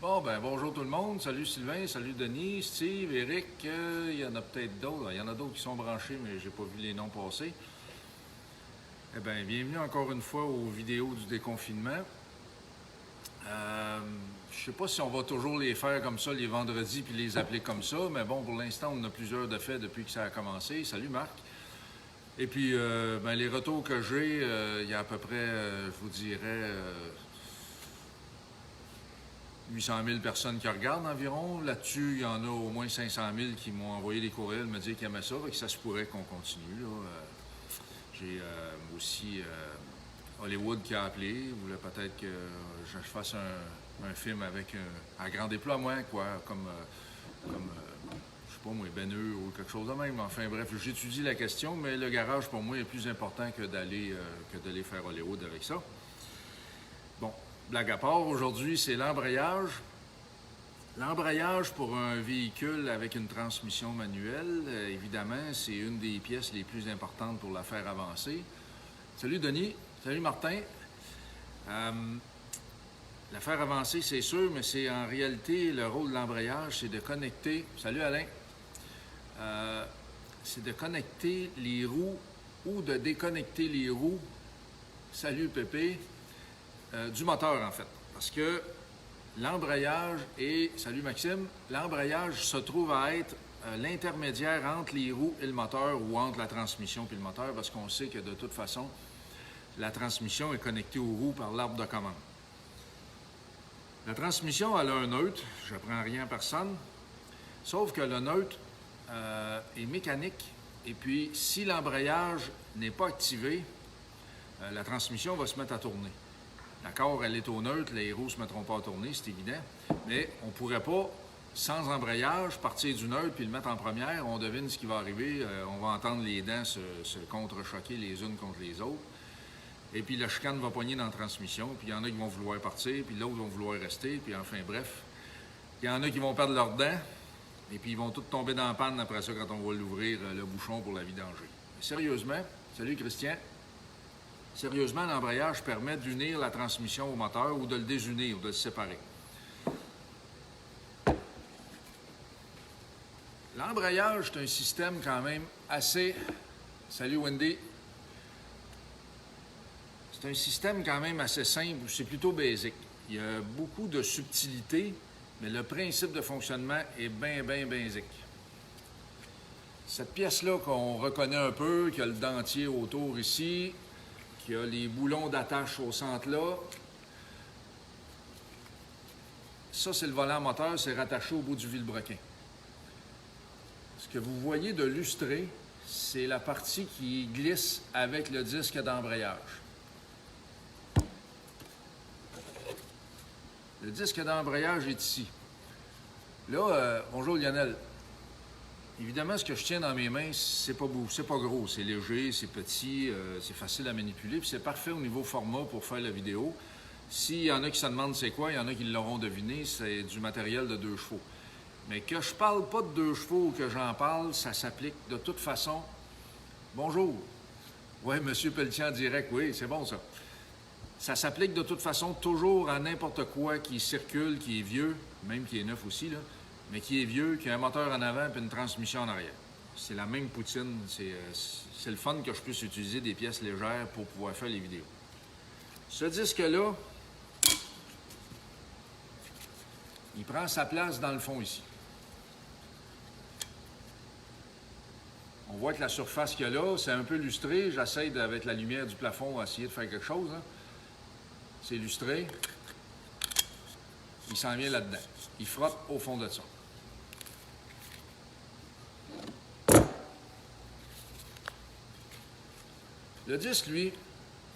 Bon, ben bonjour tout le monde. Salut Sylvain, salut Denis, Steve, Eric. Il y en a peut-être d'autres. Il y en a d'autres qui sont branchés, mais j'ai pas vu les noms passer. Eh bien, bienvenue encore une fois aux vidéos du déconfinement. Je sais pas si on va toujours les faire comme ça les vendredis puis les appeler comme ça, mais bon, pour l'instant, on en a plusieurs de faits depuis que ça a commencé. Salut Marc. Et puis, les retours que j'ai, il y a à peu près, je vous dirais, 800 000 personnes qui regardent environ. Là-dessus, il y en a au moins 500 000 qui m'ont envoyé des courriels me dire qu'ils aimaient ça, et que ça se pourrait qu'on continue. J'ai aussi Hollywood qui a appelé. Il voulait peut-être que je fasse un film avec à grand déploiement, quoi, comme je sais pas moi, Ben-Hur ou quelque chose de même. Enfin bref, j'étudie la question, mais le garage pour moi est plus important que d'aller faire Hollywood avec ça. Bon, blague à part, aujourd'hui c'est l'embrayage. L'embrayage pour un véhicule avec une transmission manuelle, évidemment, c'est une des pièces les plus importantes pour la faire avancer. Salut Denis, salut Martin. La faire avancer, c'est sûr, mais c'est en réalité le rôle de l'embrayage, c'est de connecter. Salut Alain. C'est de connecter les roues ou de déconnecter les roues. Salut Pépé. Du moteur en fait. Parce que l'embrayage et, salut Maxime, l'embrayage se trouve à être l'intermédiaire entre les roues et le moteur ou entre la transmission et le moteur parce qu'on sait que de toute façon, la transmission est connectée aux roues par l'arbre de commande. La transmission, elle a un neutre, je n'apprends rien à personne, sauf que le neutre est mécanique et puis si l'embrayage n'est pas activé, la transmission va se mettre à tourner. D'accord, elle est au neutre, les roues ne se mettront pas à tourner, c'est évident, mais on ne pourrait pas, sans embrayage, partir du neutre puis le mettre en première. On devine ce qui va arriver, on va entendre les dents se contre-choquer les unes contre les autres. Et puis la chicane va pogner dans la transmission, puis il y en a qui vont vouloir partir, puis l'autre vont vouloir rester, puis enfin bref. Il y en a qui vont perdre leurs dents, et puis ils vont tous tomber dans la panne après ça quand on va l'ouvrir, le bouchon pour la vidanger. Mais sérieusement, salut Christian, sérieusement, l'embrayage permet d'unir la transmission au moteur ou de le désunir ou de le séparer. L'embrayage, c'est un système quand même assez... Salut Wendy! C'est un système quand même assez simple, c'est plutôt basique. Il y a beaucoup de subtilité, mais le principe de fonctionnement est bien basique. Cette pièce-là qu'on reconnaît un peu, qui a le dentier autour ici, qui a les boulons d'attache au centre là, ça c'est le volant moteur, c'est rattaché au bout du vilebrequin. Ce que vous voyez de lustré, c'est la partie qui glisse avec le disque d'embrayage. Le disque d'embrayage est ici. Là, bonjour Lionel. Évidemment, ce que je tiens dans mes mains, c'est pas gros, c'est léger, c'est petit, c'est facile à manipuler, puis c'est parfait au niveau format pour faire la vidéo. S'il y en a qui se demandent c'est quoi, il y en a qui l'auront deviné, c'est du matériel de 2 chevaux. Mais que je parle pas de 2 chevaux ou que j'en parle, ça s'applique de toute façon. Bonjour. Oui, Monsieur Pelletier en direct, oui, c'est bon ça. Ça s'applique de toute façon toujours à n'importe quoi qui circule, qui est vieux, même qui est neuf aussi, là, mais qui est vieux, qui a un moteur en avant et une transmission en arrière. C'est la même poutine. C'est le fun que je puisse utiliser des pièces légères pour pouvoir faire les vidéos. Ce disque-là, il prend sa place dans le fond ici. On voit que la surface qu'il y a là, c'est un peu lustré. J'essaie, avec la lumière du plafond, essayer de faire quelque chose. Hein. C'est lustré. Il s'en vient là-dedans. Il frotte au fond de ça. Le disque, lui,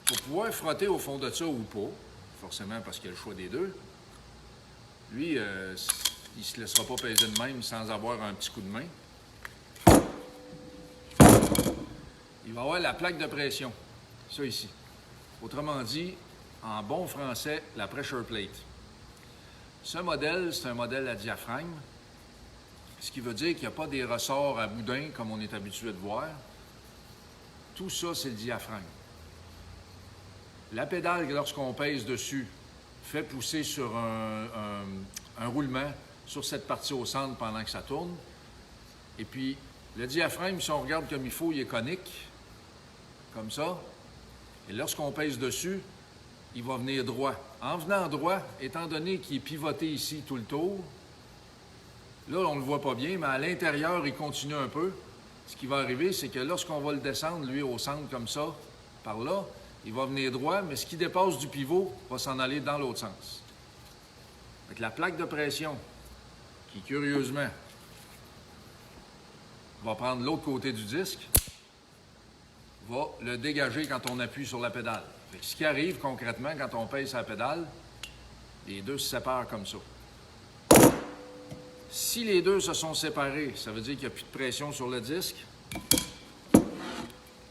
pour pouvoir frotter au fond de ça ou pas, forcément parce qu'il y a le choix des deux, lui, il ne se laissera pas peser de même sans avoir un petit coup de main. Il va avoir la plaque de pression, ça ici. Autrement dit, en bon français, la pressure plate. Ce modèle, c'est un modèle à diaphragme, ce qui veut dire qu'il n'y a pas des ressorts à boudin comme on est habitué de voir. Tout ça, c'est le diaphragme. La pédale, lorsqu'on pèse dessus, fait pousser sur un roulement sur cette partie au centre pendant que ça tourne. Et puis, le diaphragme, si on regarde comme il faut, il est conique, comme ça. Et lorsqu'on pèse dessus, il va venir droit. En venant droit, étant donné qu'il est pivoté ici tout le tour, là, on ne le voit pas bien, mais à l'intérieur, il continue un peu. Ce qui va arriver, c'est que lorsqu'on va le descendre, lui, au centre, comme ça, par là, il va venir droit, mais ce qui dépasse du pivot va s'en aller dans l'autre sens. Avec la plaque de pression, qui, curieusement, va prendre l'autre côté du disque, va le dégager quand on appuie sur la pédale. Fait que ce qui arrive concrètement quand on pèse sur la pédale, les deux se séparent comme ça. Si les deux se sont séparés, ça veut dire qu'il n'y a plus de pression sur le disque.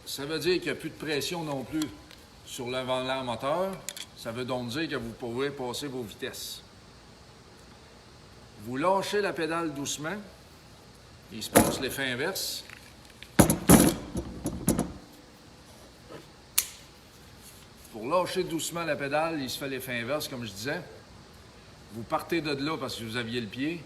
Ça veut dire qu'il n'y a plus de pression non plus sur le volant moteur. Ça veut donc dire que vous pourrez passer vos vitesses. Vous lâchez la pédale doucement. Il se passe l'effet inverse. Pour lâcher doucement la pédale, il se fait l'effet inverse, comme je disais. Vous partez de là parce que vous aviez le pied.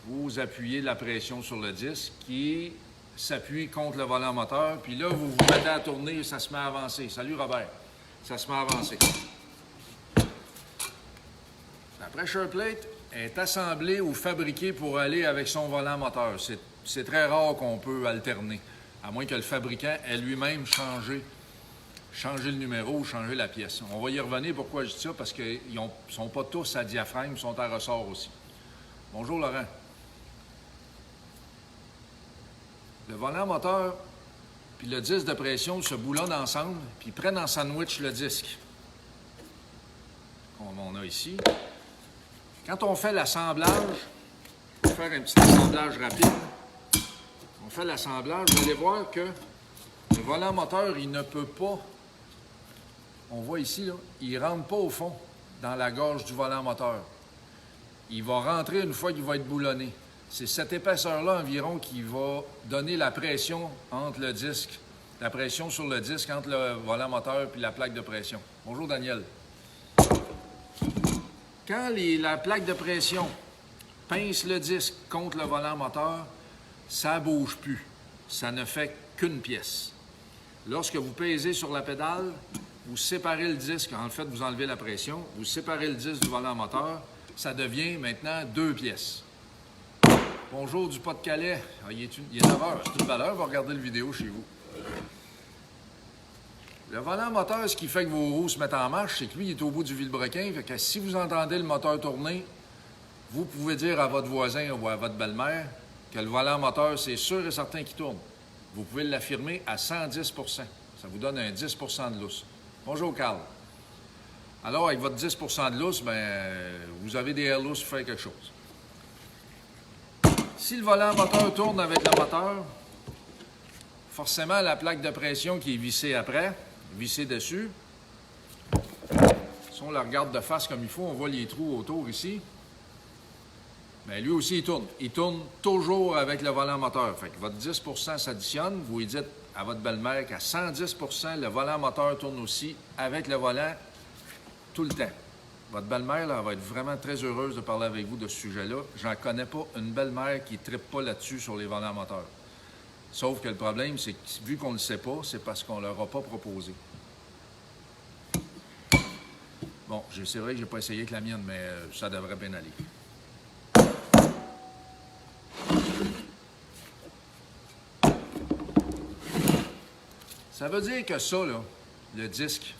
Vous appuyez la pression sur le disque qui s'appuie contre le volant moteur. Puis là, vous vous mettez à tourner et ça se met à avancer. Salut Robert. Ça se met à avancer. La pressure plate est assemblée ou fabriquée pour aller avec son volant moteur. C'est très rare qu'on peut alterner, à moins que le fabricant ait lui-même changé le numéro ou changé la pièce. On va y revenir. Pourquoi je dis ça? Parce qu'ils ne sont pas tous à diaphragme, ils sont à ressort aussi. Bonjour Laurent. Le volant moteur puis le disque de pression se boulonnent ensemble, puis prennent en sandwich le disque. Comme on a ici. Quand on fait l'assemblage, on va faire un petit assemblage rapide. On fait l'assemblage, vous allez voir que le volant moteur, il ne peut pas, on voit ici, là, il ne rentre pas au fond dans la gorge du volant moteur. Il va rentrer une fois qu'il va être boulonné. C'est cette épaisseur-là environ qui va donner la pression entre le disque, la pression sur le disque entre le volant moteur et la plaque de pression. Bonjour Daniel. Quand la plaque de pression pince le disque contre le volant moteur, ça ne bouge plus. Ça ne fait qu'une pièce. Lorsque vous pèsez sur la pédale, vous séparez le disque, en fait, vous enlevez la pression, vous séparez le disque du volant moteur, ça devient maintenant deux pièces. Bonjour du Pas-de-Calais. Ah, il est 9h, c'est une valeur, va regarder la vidéo chez vous. Le volant moteur, ce qui fait que vos roues se mettent en marche, c'est que lui, il est au bout du vilebrequin, fait que si vous entendez le moteur tourner, vous pouvez dire à votre voisin ou à votre belle-mère que le volant moteur, c'est sûr et certain qu'il tourne. Vous pouvez l'affirmer à 110 %. Ça vous donne un 10 % de lousse. Bonjour, Carl. Alors, avec votre 10 % de lousse, vous avez des air lousses pour faire quelque chose. Si le volant moteur tourne avec le moteur, forcément, la plaque de pression qui est vissée après, vissée dessus, si on la regarde de face comme il faut, on voit les trous autour ici. Bien, lui aussi, il tourne. Il tourne toujours avec le volant moteur. Fait que votre 10 % s'additionne. Vous lui dites à votre belle-mère qu'à 110 % le volant moteur tourne aussi avec le volant tout le temps. Votre belle-mère, là, elle va être vraiment très heureuse de parler avec vous de ce sujet-là. J'en connais pas une belle-mère qui ne trippe pas là-dessus sur les volants moteurs. Sauf que le problème, c'est que vu qu'on ne le sait pas, c'est parce qu'on ne leur a pas proposé. Bon, c'est vrai que je n'ai pas essayé avec la mienne, mais ça devrait bien aller. Ça veut dire que ça, là, le disque,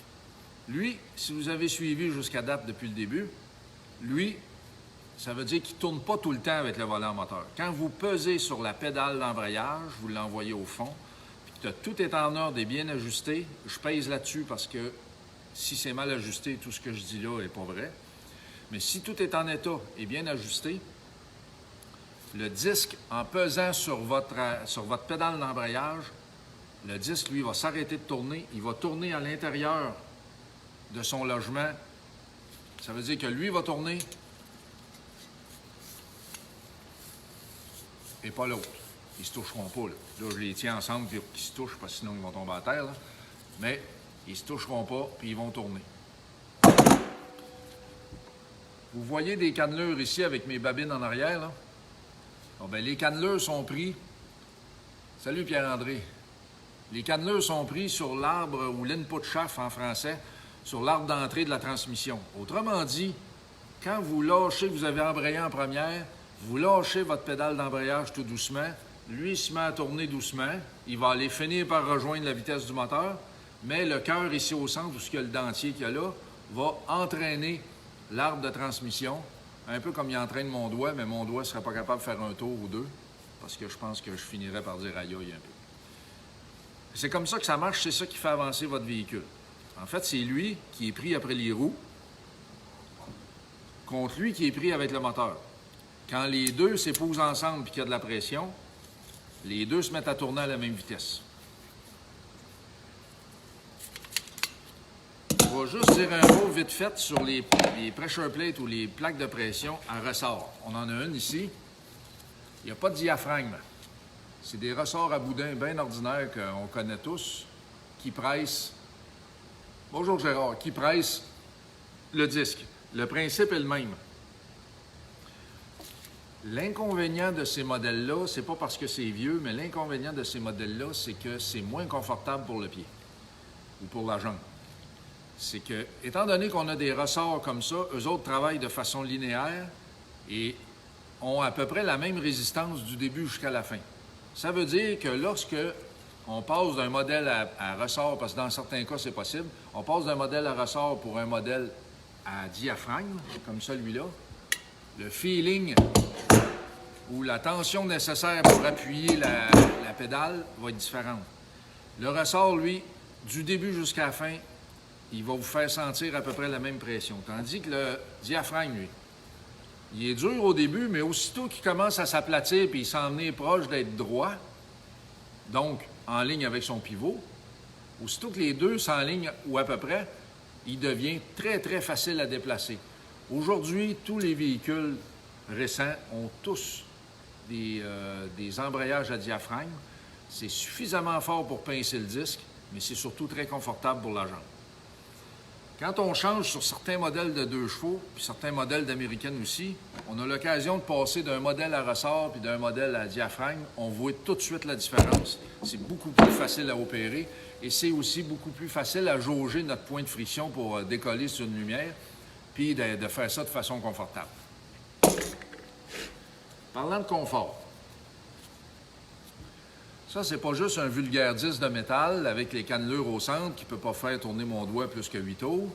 lui, si vous avez suivi jusqu'à date depuis le début, lui, ça veut dire qu'il ne tourne pas tout le temps avec le volant moteur. Quand vous pesez sur la pédale d'embrayage, vous l'envoyez au fond, puis que tout est en ordre et bien ajusté, je pèse là-dessus parce que si c'est mal ajusté, tout ce que je dis là n'est pas vrai. Mais si tout est en état et bien ajusté, le disque, en pesant sur votre pédale d'embrayage, le disque, lui, va s'arrêter de tourner. Il va tourner à l'intérieur de son logement. Ça veut dire que lui va tourner et pas l'autre. Ils ne se toucheront pas. Là, je les tiens ensemble pour qu'ils se touchent, parce que sinon, ils vont tomber à terre. Là. Mais ils ne se toucheront pas, puis ils vont tourner. Vous voyez des cannelures ici avec mes babines en arrière, là? Bon, ben, les cannelures sont pris. Salut Pierre-André. Les cannelures sont pris sur l'arbre ou l'input shaft en français, sur l'arbre d'entrée de la transmission. Autrement dit, quand vous lâchez, vous avez embrayé en première, vous lâchez votre pédale d'embrayage tout doucement, lui se met à tourner doucement, il va aller finir par rejoindre la vitesse du moteur, mais le cœur ici au centre, où il y a le dentier qu'il y a là, va entraîner l'arbre de transmission, un peu comme il entraîne mon doigt, mais mon doigt ne serait pas capable de faire un tour ou deux, parce que je pense que je finirais par dire aïe aïe un peu. C'est comme ça que ça marche, c'est ça qui fait avancer votre véhicule. En fait, c'est lui qui est pris après les roues, contre lui qui est pris avec le moteur. Quand les deux s'épousent ensemble et qu'il y a de la pression, les deux se mettent à tourner à la même vitesse. On va juste dire un mot vite fait sur les pressure plates ou les plaques de pression à ressort. On en a une ici. Il n'y a pas de diaphragme. C'est des ressorts à boudin bien ordinaires qu'on connaît tous, qui pressent, bonjour Gérard, qui pressent le disque. Le principe est le même. L'inconvénient de ces modèles-là, c'est pas parce que c'est vieux, mais l'inconvénient de ces modèles-là, c'est que c'est moins confortable pour le pied ou pour la jambe. C'est que, étant donné qu'on a des ressorts comme ça, eux autres travaillent de façon linéaire et ont à peu près la même résistance du début jusqu'à la fin. Ça veut dire que lorsque on passe d'un modèle à ressort, parce que dans certains cas, c'est possible, on passe d'un modèle à ressort pour un modèle à diaphragme, comme celui-là, le feeling ou la tension nécessaire pour appuyer la pédale va être différente. Le ressort, lui, du début jusqu'à la fin, il va vous faire sentir à peu près la même pression. Tandis que le diaphragme, lui, il est dur au début, mais aussitôt qu'il commence à s'aplatir et il s'en est proche d'être droit, donc en ligne avec son pivot, aussitôt que les deux s'enlignent ou à peu près, il devient très, très facile à déplacer. Aujourd'hui, tous les véhicules récents ont tous des embrayages à diaphragme. C'est suffisamment fort pour pincer le disque, mais c'est surtout très confortable pour la jambe. Quand on change sur certains modèles de 2 chevaux, puis certains modèles d'américaines aussi, on a l'occasion de passer d'un modèle à ressort puis d'un modèle à diaphragme. On voit tout de suite la différence. C'est beaucoup plus facile à opérer et c'est aussi beaucoup plus facile à jauger notre point de friction pour décoller sur une lumière puis de faire ça de façon confortable. Parlant de confort, ça, c'est pas juste un vulgaire disque de métal avec les cannelures au centre qui ne peut pas faire tourner mon doigt plus que 8 tours,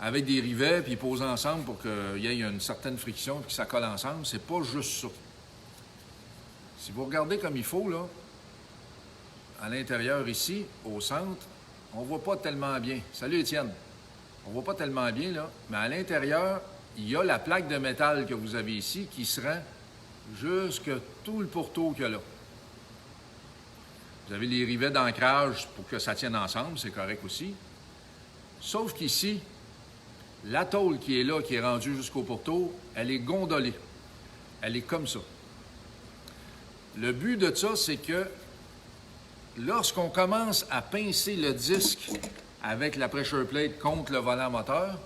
avec des rivets puis posés ensemble pour qu'il y ait une certaine friction et que ça colle ensemble. C'est pas juste ça. Si vous regardez comme il faut, là, à l'intérieur ici, au centre, on voit pas tellement bien. Salut Étienne. On voit pas tellement bien, là, mais à l'intérieur, il y a la plaque de métal que vous avez ici qui se rend jusque tout le pourtour qu'il y a là. Vous avez les rivets d'ancrage pour que ça tienne ensemble, c'est correct aussi. Sauf qu'ici, la tôle qui est là, qui est rendue jusqu'au pourtour, elle est gondolée. Elle est comme ça. Le but de ça, c'est que lorsqu'on commence à pincer le disque avec la pressure plate contre le volant moteur,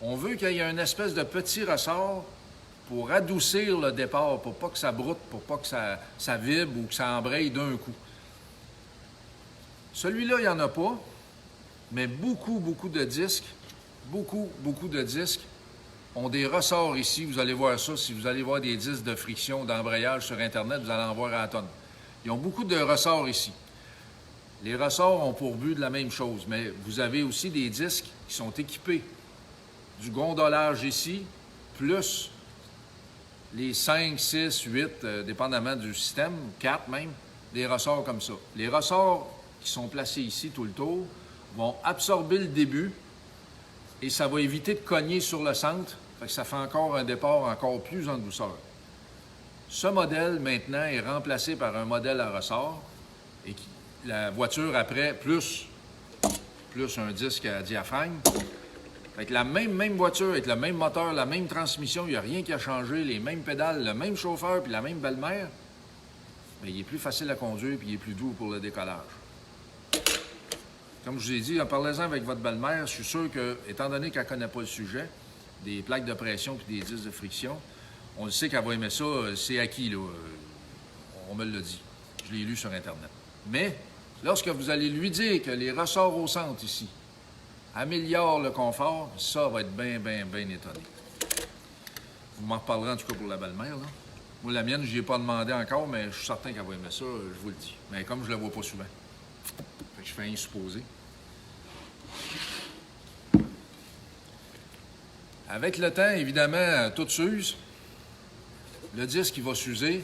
on veut qu'il y ait une espèce de petit ressort pour adoucir le départ, pour pas que ça broute, pour pas que ça vibre ou que ça embraye d'un coup. Celui-là, il n'y en a pas, mais beaucoup de disques, beaucoup de disques ont des ressorts ici. Vous allez voir ça, si vous allez voir des disques de friction, d'embrayage sur Internet, vous allez en voir à la tonne. Ils ont beaucoup de ressorts ici. Les ressorts ont pour but de la même chose, mais vous avez aussi des disques qui sont équipés du gondolage ici, plus les 5, 6, 8, dépendamment du système, 4 même, des ressorts comme ça. Les ressorts qui sont placés ici tout le tour vont absorber le début et ça va éviter de cogner sur le centre, fait que ça fait encore un départ encore plus en douceur. Ce modèle, maintenant, est remplacé par un modèle à ressort et la voiture, après, plus un disque à diaphragme. Fait que la même voiture, avec le même moteur, la même transmission, il n'y a rien qui a changé, les mêmes pédales, le même chauffeur puis la même belle-mère, mais il est plus facile à conduire puis il est plus doux pour le décollage. Comme je vous ai dit, en parlant avec votre belle-mère, je suis sûr que, étant donné qu'elle ne connaît pas le sujet, des plaques de pression puis des disques de friction. On le sait qu'elle va aimer ça, c'est acquis, là. On me l'a dit. Je l'ai lu sur Internet. Mais, lorsque vous allez lui dire que les ressorts au centre ici améliorent le confort, ça va être bien, bien, bien étonné. Vous m'en reparlerez en tout cas pour la belle-mère, là. Moi, la mienne, je n'y ai pas demandé encore, mais je suis certain qu'elle va aimer ça, je vous le dis. Mais comme je la vois pas souvent, fait que je fais un supposé. Avec le temps, évidemment, tout s'use. Le disque, il va s'user.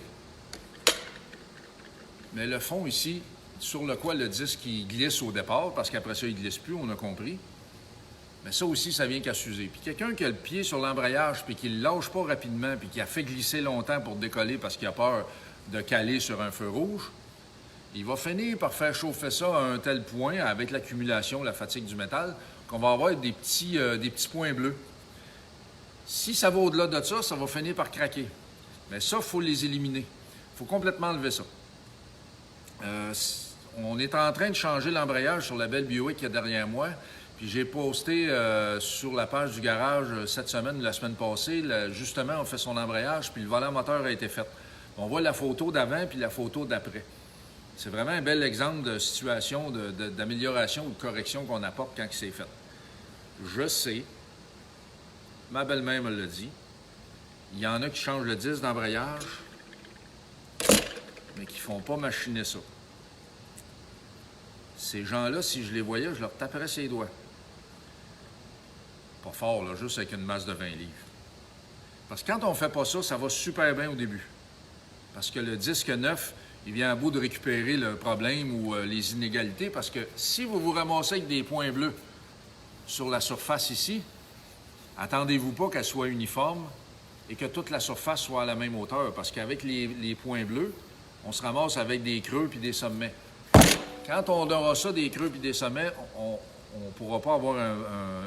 Mais le fond ici, sur le quoi le disque il glisse au départ, parce qu'après ça, il ne glisse plus, on a compris. Mais ça aussi, ça vient qu'à s'user. Puis quelqu'un qui a le pied sur l'embrayage, puis qui ne le lâche pas rapidement, puis qui a fait glisser longtemps pour décoller parce qu'il a peur de caler sur un feu rouge, il va finir par faire chauffer ça à un tel point, avec l'accumulation, la fatigue du métal, qu'on va avoir des petits points bleus. Si ça va au-delà de ça, ça va finir par craquer. Mais ça, il faut les éliminer. Il faut complètement enlever ça. On est en train de changer l'embrayage sur la belle Buick qu'il y a derrière moi. Puis j'ai posté sur la page du garage cette semaine, la semaine passée, justement, on fait son embrayage, puis le volant moteur a été fait. On voit la photo d'avant puis la photo d'après. C'est vraiment un bel exemple de situation, d'amélioration ou de correction qu'on apporte quand c'est fait. Je sais, ma belle-mère me l'a dit, il y en a qui changent le disque d'embrayage, mais qui ne font pas machiner ça. Ces gens-là, si je les voyais, je leur taperais ses doigts. Pas fort, là, juste avec une masse de 20 livres. Parce que quand on ne fait pas ça, ça va super bien au début. Parce que le disque neuf, il vient à bout de récupérer le problème ou les inégalités. Parce que si vous vous ramassez avec des points bleus sur la surface ici, attendez-vous pas qu'elle soit uniforme et que toute la surface soit à la même hauteur. Parce qu'avec les points bleus, on se ramasse avec des creux puis des sommets. Quand on aura ça, des creux puis des sommets, on ne pourra pas avoir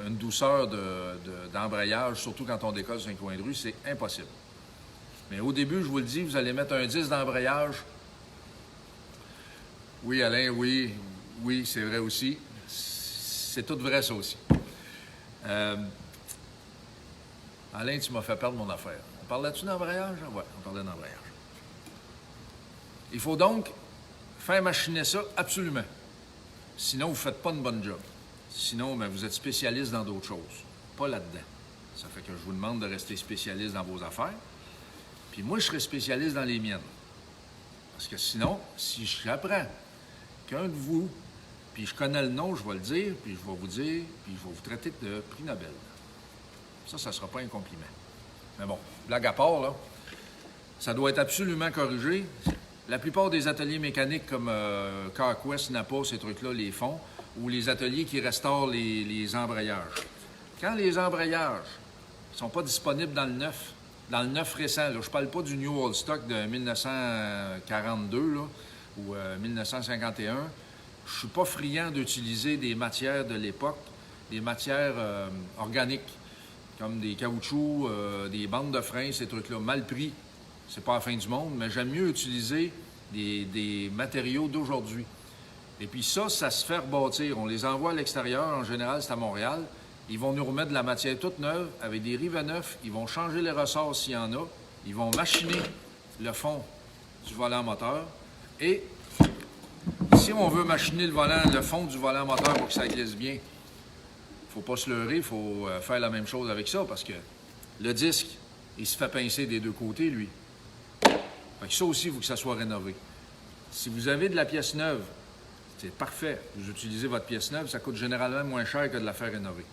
une douceur d'embrayage, surtout quand on décolle sur un coin de rue, c'est impossible. Mais au début, je vous le dis, vous allez mettre un disque d'embrayage. Oui, Alain, oui, c'est vrai aussi. C'est tout vrai, ça aussi. Alain, tu m'as fait perdre mon affaire. On parlait-tu d'embrayage? Oui, on parlait d'embrayage. Il faut donc faire machiner ça absolument. Sinon, vous ne faites pas une bonne job. Sinon, bien, vous êtes spécialiste dans d'autres choses. Pas là-dedans. Ça fait que je vous demande de rester spécialiste dans vos affaires. Puis moi, je serai spécialiste dans les miennes. Parce que sinon, si j'apprends qu'un de vous, puis je connais le nom, je vais le dire, puis je vais vous dire, puis je vais vous traiter de prix Nobel. Ça ne sera pas un compliment. Mais bon, blague à part, là, ça doit être absolument corrigé. La plupart des ateliers mécaniques comme CarQuest, Napa, ces trucs-là, les font, ou les ateliers qui restaurent les embrayages. Quand les embrayages ne sont pas disponibles dans le neuf récent, là, je ne parle pas du New Old Stock de 1942 là, ou 1951, je ne suis pas friand d'utiliser des matières de l'époque, des matières organiques, comme des caoutchoucs, des bandes de frein, ces trucs-là, mal pris. C'est pas la fin du monde, mais j'aime mieux utiliser des matériaux d'aujourd'hui. Et puis ça se fait rebâtir. On les envoie à l'extérieur, en général, c'est à Montréal. Ils vont nous remettre de la matière toute neuve, avec des rivets neufs. Ils vont changer les ressorts s'il y en a. Ils vont machiner le fond du volant moteur. Et si on veut machiner le fond du volant moteur pour que ça glisse bien, il ne faut pas se leurrer, il faut faire la même chose avec ça, parce que le disque, il se fait pincer des deux côtés, lui. Fait que ça aussi, il faut que ça soit rénové. Si vous avez de la pièce neuve, c'est parfait. Vous utilisez votre pièce neuve, ça coûte généralement moins cher que de la faire rénover.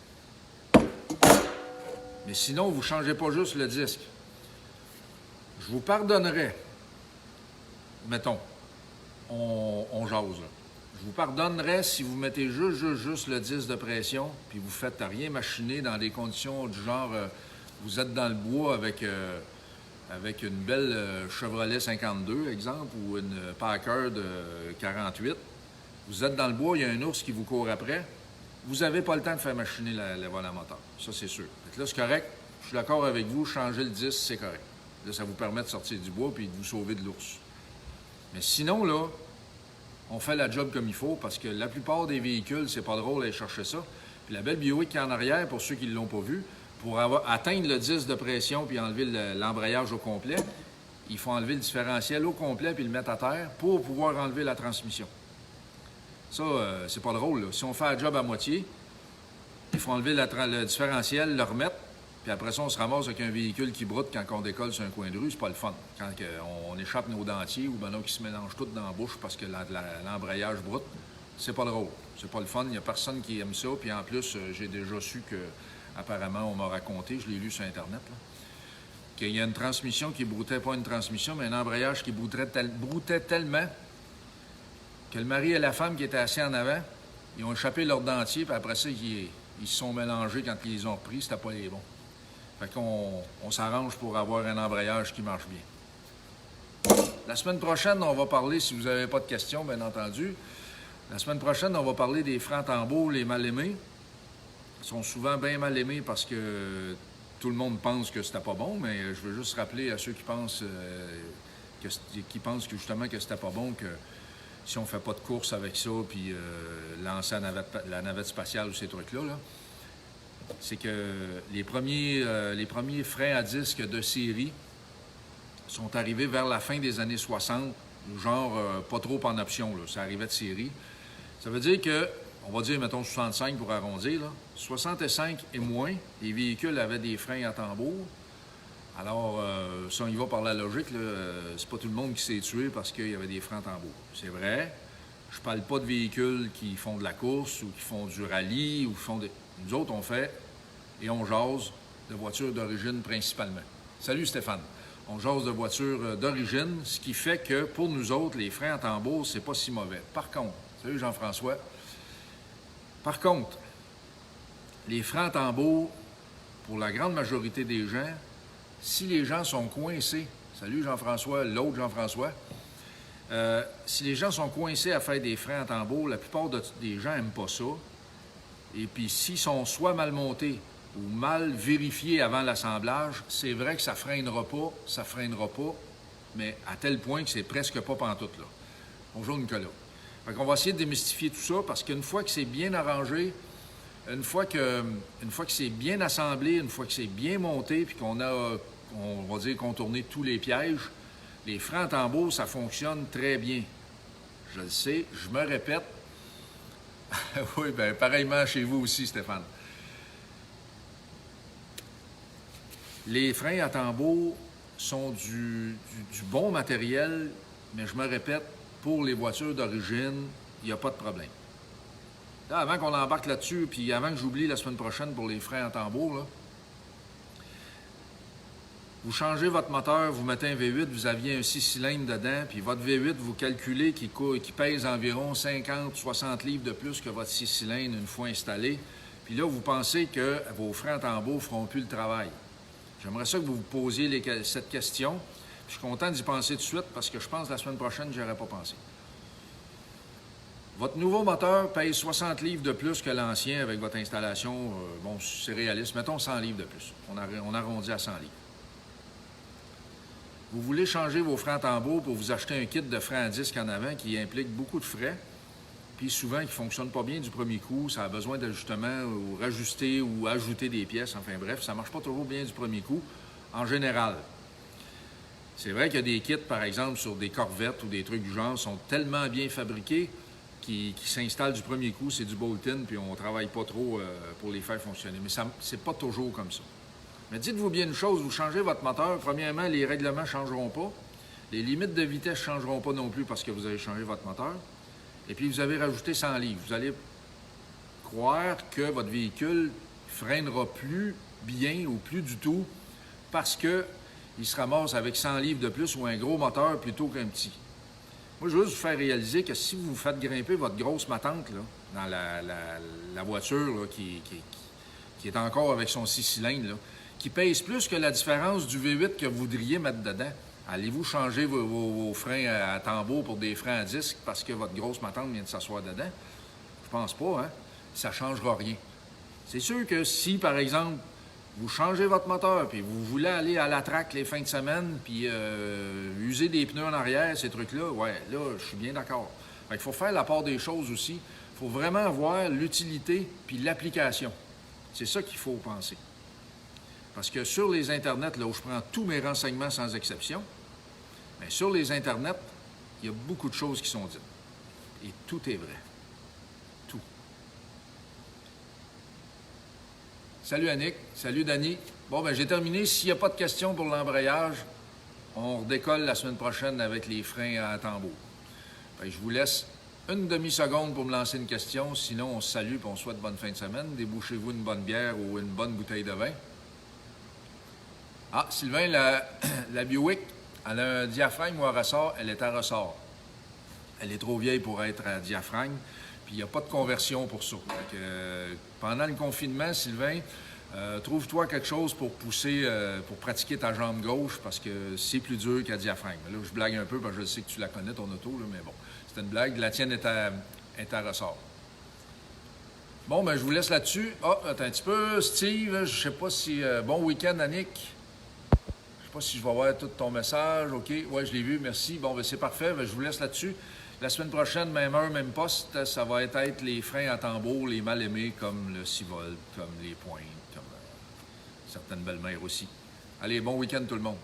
Mais sinon, vous ne changez pas juste le disque. Je vous pardonnerais, mettons, on jase là. Je vous pardonnerais si vous mettez juste le disque de pression, puis vous ne faites rien machiner dans des conditions du genre, vous êtes dans le bois avec une belle Chevrolet 52, exemple, ou une Packard 48. Vous êtes dans le bois, il y a un ours qui vous court après. Vous n'avez pas le temps de faire machiner le volant moteur. Ça, c'est sûr. Là, c'est correct. Je suis d'accord avec vous. Changer le disque, c'est correct. Là, ça vous permet de sortir du bois et de vous sauver de l'ours. Mais sinon, là, on fait la job comme il faut parce que la plupart des véhicules, c'est pas drôle d'aller chercher ça. Puis la belle Buick qui est en arrière, pour ceux qui ne l'ont pas vu, pour atteindre le 10 de pression puis enlever l'embrayage au complet, il faut enlever le différentiel au complet puis le mettre à terre pour pouvoir enlever la transmission. Ça, c'est pas drôle, là. Si on fait un job à moitié, il faut enlever le différentiel, le remettre, puis après ça, on se ramasse avec un véhicule qui broute quand on décolle sur un coin de rue. C'est pas le fun. Quand on échappe nos dentiers ou ben non, qui se mélangent tout dans la bouche parce que l'embrayage broute, c'est pas drôle. C'est pas le fun. Il n'y a personne qui aime ça. Puis en plus, j'ai déjà su que, apparemment, on m'a raconté, je l'ai lu sur Internet, qu'il y a une transmission qui broutait, pas une transmission, mais un embrayage qui broutait tellement que le mari et la femme qui étaient assis en avant, ils ont échappé leurs dentiers, puis après ça, ils se sont mélangés quand ils les ont repris. C'était pas les bons. Fait qu'on s'arrange pour avoir un embrayage qui marche bien. La semaine prochaine, on va parler, si vous n'avez pas de questions, bien entendu, la semaine prochaine, on va parler des freins à tambour, les mal-aimés. Ils sont souvent bien mal aimés parce que tout le monde pense que c'était pas bon, mais je veux juste rappeler à ceux qui pensent que justement que c'était pas bon, que si on fait pas de course avec ça, puis lancer la navette spatiale ou ces trucs-là, c'est que les premiers freins à disque de série sont arrivés vers la fin des années 60, genre pas trop en option, là, ça arrivait de série. Ça veut dire que, on va dire, mettons 65 pour arrondir, là, 65 et moins, les véhicules avaient des freins à tambour. Alors, si on y va par la logique, c'est pas tout le monde qui s'est tué parce qu'il y avait des freins à tambour. C'est vrai, je parle pas de véhicules qui font de la course ou qui font du rallye ou qui font des... Nous autres, on fait et on jase de voitures d'origine principalement. Salut Stéphane. On jase de voitures d'origine, ce qui fait que pour nous autres, les freins à tambour, c'est pas si mauvais. Par contre, salut Jean-François. Par contre, les freins à tambour, pour la grande majorité des gens, si les gens sont coincés, salut Jean-François, l'autre Jean-François, si les gens sont coincés à faire des freins à tambour, la plupart des gens n'aiment pas ça. Et puis s'ils sont soit mal montés ou mal vérifiés avant l'assemblage, c'est vrai que ça freinera pas, mais à tel point que c'est presque pas pantoute, là. Bonjour Nicolas. Fait qu'on va essayer de démystifier tout ça parce qu'une fois que c'est bien arrangé, une fois que c'est bien assemblé, une fois que c'est bien monté, puis qu'on a, on va dire, contourné tous les pièges, les freins à tambour, ça fonctionne très bien. Je le sais, je me répète. Oui, bien, pareillement chez vous aussi, Stéphane. Les freins à tambour sont du bon matériel, mais je me répète, pour les voitures d'origine, il n'y a pas de problème. Là, avant qu'on embarque là-dessus, puis avant que j'oublie la semaine prochaine pour les freins à tambour, là, vous changez votre moteur, vous mettez un V8, vous aviez un 6 cylindres dedans, puis votre V8, vous calculez qu'il pèse environ 50-60 livres de plus que votre 6 cylindres une fois installé. Puis là, vous pensez que vos freins à tambour ne feront plus le travail. J'aimerais ça que vous vous posiez cette question. Je suis content d'y penser tout de suite parce que je pense que la semaine prochaine, je n'y aurais pas pensé. Votre nouveau moteur pèse 60 livres de plus que l'ancien avec votre installation. Bon, c'est réaliste. Mettons 100 livres de plus. On arrondit à 100 livres. Vous voulez changer vos freins à tambour pour vous acheter un kit de freins à disque en avant qui implique beaucoup de frais, puis souvent qui ne fonctionne pas bien du premier coup. Ça a besoin d'ajustement ou rajuster ou ajouter des pièces. Enfin bref, ça ne marche pas toujours bien du premier coup, en général. C'est vrai qu'il y a des kits, par exemple, sur des Corvettes ou des trucs du genre, sont tellement bien fabriqués qui s'installent du premier coup, c'est du bolt-in, puis on ne travaille pas trop pour les faire fonctionner. Mais c'est pas toujours comme ça. Mais dites-vous bien une chose, vous changez votre moteur, premièrement, les règlements ne changeront pas. Les limites de vitesse ne changeront pas non plus parce que vous avez changé votre moteur. Et puis, vous avez rajouté 100 livres. Vous allez croire que votre véhicule freinera plus bien ou plus du tout parce qu'il se ramasse avec 100 livres de plus ou un gros moteur plutôt qu'un petit. Moi, je veux juste vous faire réaliser que si vous faites grimper votre grosse matante là, dans la voiture là, qui est encore avec son 6 cylindres, là, qui pèse plus que la différence du V8 que vous voudriez mettre dedans, allez-vous changer vos freins à tambour pour des freins à disque parce que votre grosse matante vient de s'asseoir dedans? Je pense pas, hein? Ça ne changera rien. C'est sûr que si, par exemple, vous changez votre moteur puis vous voulez aller à la track les fins de semaine puis user des pneus en arrière, ces trucs-là, ouais, là, je suis bien d'accord. Fait qu'il faut faire la part des choses aussi. Il faut vraiment voir l'utilité puis l'application. C'est ça qu'il faut penser. Parce que sur les internets, là où je prends tous mes renseignements sans exception, bien, sur les internets, il y a beaucoup de choses qui sont dites. Et tout est vrai. Tout. Salut Annick, salut Danny. Bon, ben j'ai terminé. S'il n'y a pas de questions pour l'embrayage, on redécolle la semaine prochaine avec les freins à tambour. Ben, je vous laisse une demi-seconde pour me lancer une question. Sinon, on se salue et on souhaite bonne fin de semaine. Débouchez-vous une bonne bière ou une bonne bouteille de vin. Ah, Sylvain, la Buick, elle a un diaphragme ou un ressort. Elle est à ressort. Elle est trop vieille pour être à diaphragme. Puis il n'y a pas de conversion pour ça. Donc, pendant le confinement, Sylvain, trouve-toi quelque chose pour pousser, pour pratiquer ta jambe gauche parce que c'est plus dur qu'à diaphragme. Là, je blague un peu parce que je sais que tu la connais, ton auto, là, mais bon, c'est une blague. La tienne est à ressort. Bon, ben je vous laisse là-dessus. Ah, attends un petit peu. Steve, je sais pas si... bon week-end, Annick. Je sais pas si je vais voir tout ton message. OK, ouais, je l'ai vu, merci. Bon, ben c'est parfait. Ben, je vous laisse là-dessus. La semaine prochaine, même heure, même poste, ça va être les freins à tambour, les mal-aimés, comme le 6 volts, comme les pointes, comme certaines belles-mères aussi. Allez, bon week-end tout le monde.